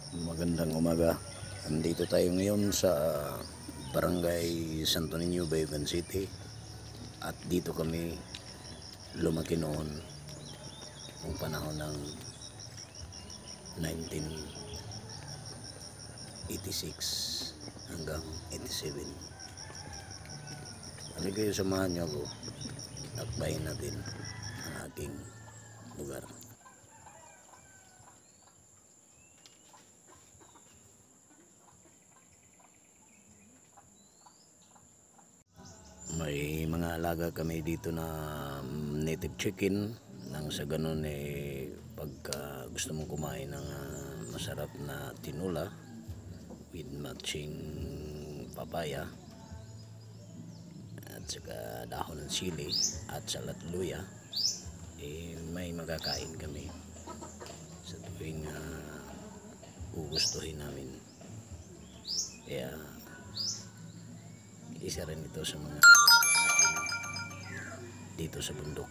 Magandang umaga. Andito tayo ngayon sa Barangay Santo Niño, Bayugan City. At dito kami lumaki noon noong panahon ng 1986 hanggang 87. Ano kayo, samahan niyo ako. Takbayin natin ang aking lugar. May mga alaga kami dito na native chicken, nang sa ganun pagka gusto mong kumain ng masarap na tinula with matching papaya at saka dahon ng sili at salat luya, may magkakain kami sa tuwing gugustuhin namin. Kaya isa rin ito sa mga dito sa bundok.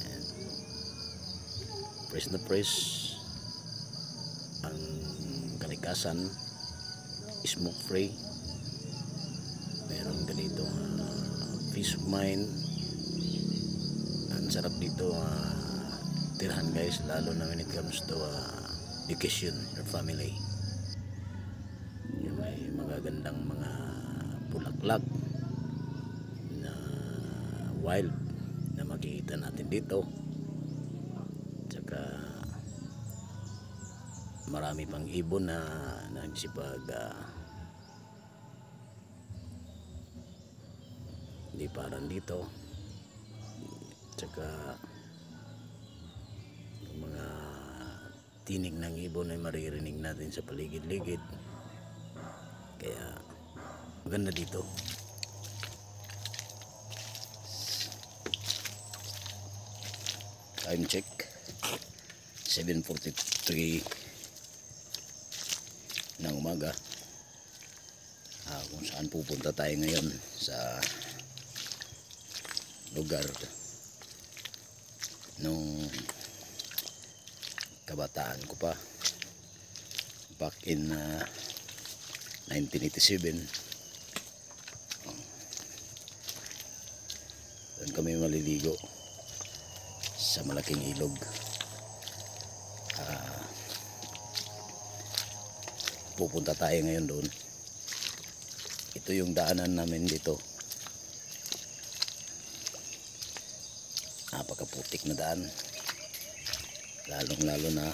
And fresh na fresh ang kalikasan, smoke free. Meron ganitong peace of mind. Ang sarap dito tirahan, guys, lalo na when it comes to vacation or family. May magagandang mga bulaklak na wild na makikita natin dito. Tsaka marami pang ibon na nagsipag liparan dito. Tsaka yung mga tinig ng ibon ay maririnig natin sa paligid-ligid. Kaya maganda dito. Time check 7:43 ng umaga. Kung saan pupunta tayo ngayon, sa lugar nung kabataan ko pa, back in 1987. Doon kami maliligo sa malaking ilog. Pupunta tayo ngayon doon. Ito yung daanan namin dito. Napakaputik na daan, lalong lalo na